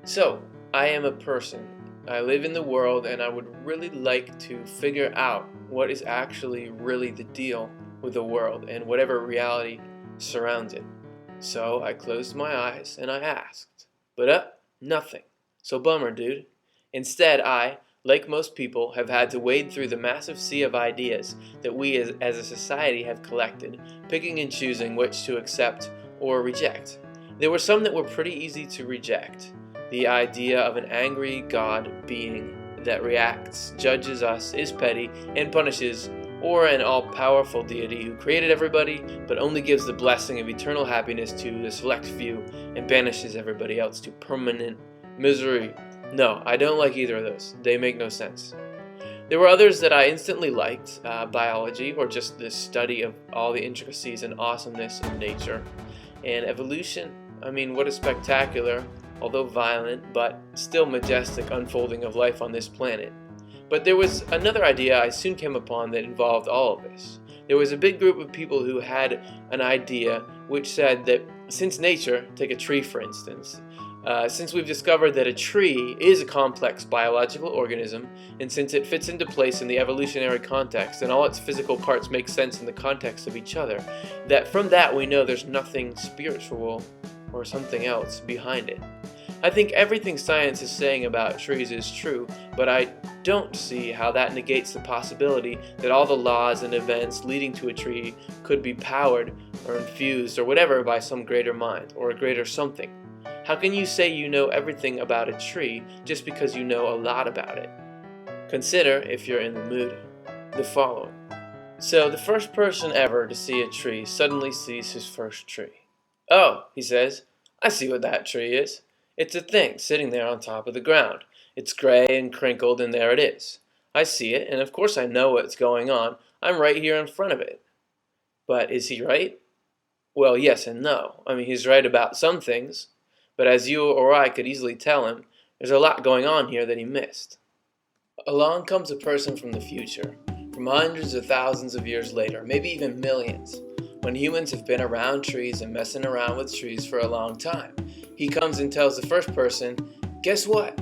So, I am a person. I live in the world and I would really like to figure out what is actually really the deal with the world and whatever reality surrounds it. So I closed my eyes and I asked. But nothing. So bummer, dude. Instead, I, like most people, have had to wade through the massive sea of ideas that we as a society have collected, picking and choosing which to accept or reject. There were some that were pretty easy to reject. The idea of an angry God being that reacts, judges us, is petty, and punishes, or an all-powerful deity who created everybody but only gives the blessing of eternal happiness to the select few and banishes everybody else to permanent misery. No, I don't like either of those. They make no sense. There were others that I instantly liked, biology, or just the study of all the intricacies and awesomeness of nature. And evolution, what a spectacular, although violent, but still majestic unfolding of life on this planet. But there was another idea I soon came upon that involved all of this. There was a big group of people who had an idea which said that since nature, take a tree for instance, since we've discovered that a tree is a complex biological organism, and since it fits into place in the evolutionary context and all its physical parts make sense in the context of each other, that from that we know there's nothing spiritual or something else behind it. I think everything science is saying about trees is true, but I don't see how that negates the possibility that all the laws and events leading to a tree could be powered or infused or whatever by some greater mind or a greater something. How can you say you know everything about a tree just because you know a lot about it? Consider, if you're in the mood, the following. So the first person ever to see a tree suddenly sees his first tree. Oh, he says, I see what that tree is. It's a thing sitting there on top of the ground. It's gray and crinkled, and there it is. I see it, and of course I know what's going on. I'm right here in front of it. But is he right? Well, yes and no. He's right about some things, but as you or I could easily tell him, there's a lot going on here that he missed. Along comes a person from the future, from hundreds of thousands of years later, maybe even millions, when humans have been around trees and messing around with trees for a long time. He comes and tells the first person, guess what?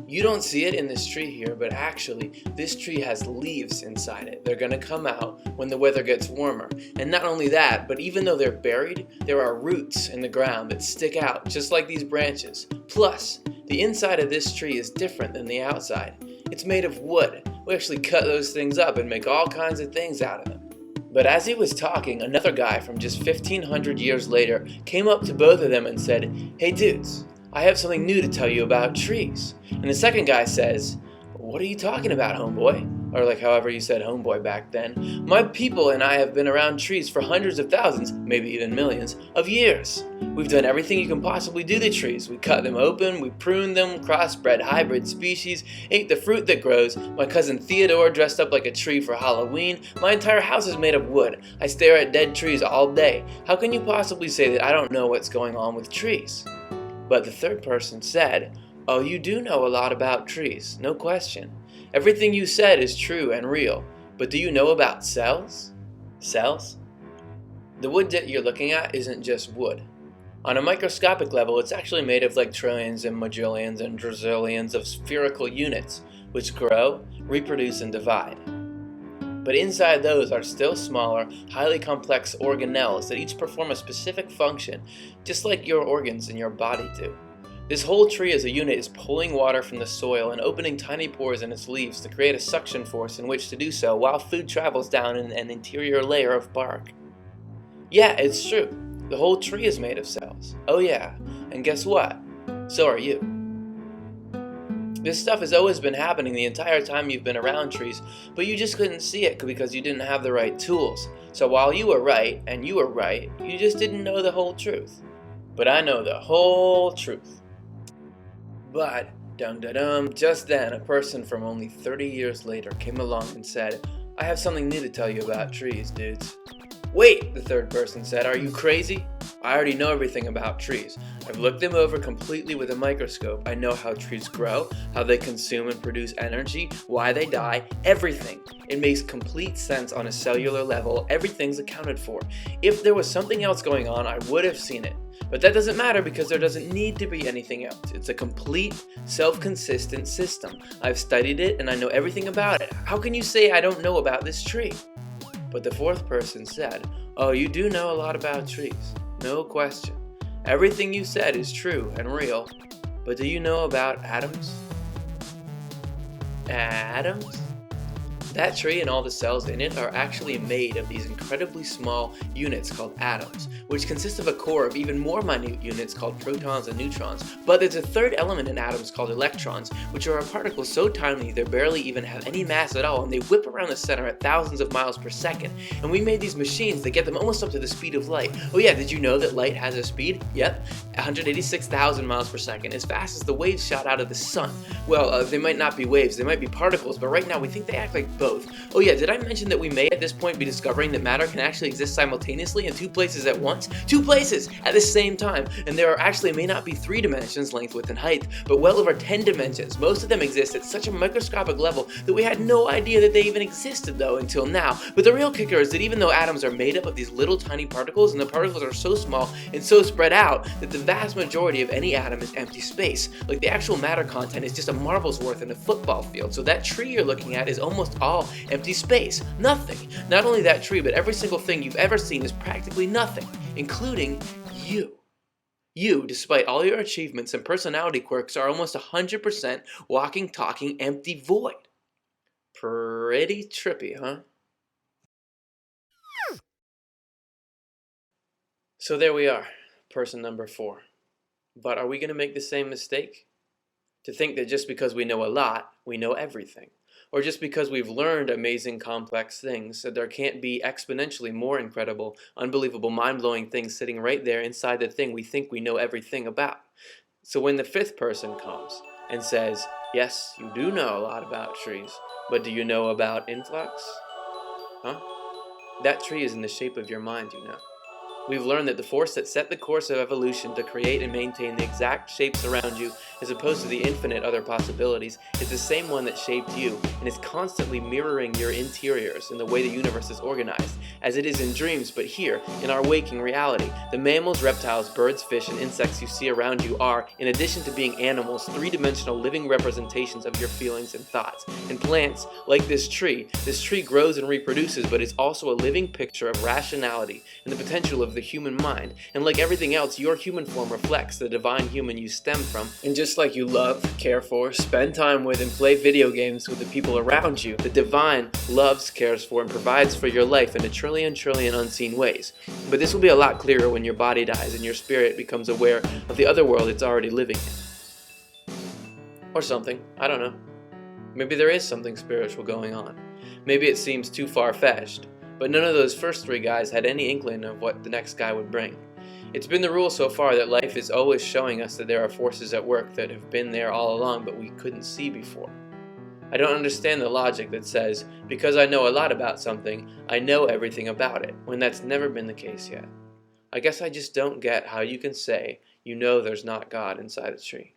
You don't see it in this tree here, but actually, this tree has leaves inside it. They're going to come out when the weather gets warmer. And not only that, but even though they're buried, there are roots in the ground that stick out, just like these branches. Plus, the inside of this tree is different than the outside. It's made of wood. We actually cut those things up and make all kinds of things out of them. But as he was talking, another guy from just 1,500 years later came up to both of them and said, hey dudes, I have something new to tell you about trees. And the second guy says, what are you talking about, homeboy? Or however you said homeboy back then. My people and I have been around trees for hundreds of thousands, maybe even millions, of years. We've done everything you can possibly do to trees. We cut them open, we pruned them, crossbred hybrid species, ate the fruit that grows. My cousin Theodore dressed up like a tree for Halloween. My entire house is made of wood. I stare at dead trees all day. How can you possibly say that I don't know what's going on with trees? But the third person said, oh, you do know a lot about trees, no question. Everything you said is true and real, but do you know about cells? Cells? The wood that you're looking at isn't just wood. On a microscopic level, it's actually made of trillions and modullions and drazillions of spherical units, which grow, reproduce, and divide. But inside those are still smaller, highly complex organelles that each perform a specific function, just like your organs in your body do. This whole tree as a unit is pulling water from the soil and opening tiny pores in its leaves to create a suction force in which to do so while food travels down in an interior layer of bark. Yeah, it's true. The whole tree is made of cells. Oh yeah, and guess what? So are you. This stuff has always been happening the entire time you've been around trees, but you just couldn't see it because you didn't have the right tools. So while you were right, and you were right, you just didn't know the whole truth. But I know the whole truth. But, just then, a person from only 30 years later came along and said, I have something new to tell you about trees, dudes. Wait, the third person said, are you crazy? I already know everything about trees. I've looked them over completely with a microscope. I know how trees grow, how they consume and produce energy, why they die, everything. It makes complete sense on a cellular level. Everything's accounted for. If there was something else going on, I would have seen it. But that doesn't matter because there doesn't need to be anything else. It's a complete, self-consistent system. I've studied it and I know everything about it. How can you say I don't know about this tree? But the fourth person said, "Oh, you do know a lot about trees. No question. Everything you said is true and real. But do you know about atoms?" Atoms? That tree and all the cells in it are actually made of these incredibly small units called atoms, which consist of a core of even more minute units called protons and neutrons. But there's a third element in atoms called electrons, which are particles so tiny they barely even have any mass at all, and they whip around the center at thousands of miles per second. And we made these machines that get them almost up to the speed of light. Oh yeah, did you know that light has a speed? Yep, 186,000 miles per second, as fast as the waves shot out of the sun. Well, they might not be waves, they might be particles, but right now we think they act like both. Oh yeah, did I mention that we may at this point be discovering that matter can actually exist simultaneously in two places at once? Two places at the same time! And there are actually may not be 3 dimensions, length, width, and height, but well over 10 dimensions. Most of them exist at such a microscopic level that we had no idea that they even existed though until now. But the real kicker is that even though atoms are made up of these little tiny particles, and the particles are so small and so spread out that the vast majority of any atom is empty space. Like the actual matter content is just a marble's worth in a football field. So that tree you're looking at is almost all empty space. Nothing. Not only that tree, but every single thing you've ever seen is practically nothing, including you. You, despite all your achievements and personality quirks, are almost 100% walking, talking, empty void. Pretty trippy, huh? So there we are, person number 4. But are we going to make the same mistake? To think that just because we know a lot, we know everything. Or just because we've learned amazing complex things, that there can't be exponentially more incredible, unbelievable, mind-blowing things sitting right there inside the thing we think we know everything about. So when the 5th person comes and says, "Yes, you do know a lot about trees, but do you know about influx?" Huh? That tree is in the shape of your mind, you know. We've learned that the force that set the course of evolution to create and maintain the exact shapes around you, as opposed to the infinite other possibilities, is the same one that shaped you, and is constantly mirroring your interiors in the way the universe is organized, as it is in dreams, but here, in our waking reality. The mammals, reptiles, birds, fish, and insects you see around you are, in addition to being animals, 3-dimensional living representations of your feelings and thoughts. And plants, like this tree grows and reproduces, but is also a living picture of rationality and the potential of the human mind. And like everything else, your human form reflects the divine human you stem from. And just like you love, care for, spend time with, and play video games with the people around you, the divine loves, cares for, and provides for your life in a trillion unseen ways. But this will be a lot clearer when your body dies and your spirit becomes aware of the other world it's already living in. Or something, I don't know. Maybe there is something spiritual going on. Maybe it seems too far-fetched. But none of those first 3 guys had any inkling of what the next guy would bring. It's been the rule so far that life is always showing us that there are forces at work that have been there all along but we couldn't see before. I don't understand the logic that says, because I know a lot about something, I know everything about it, when that's never been the case yet. I guess I just don't get how you can say you know there's not God inside a tree.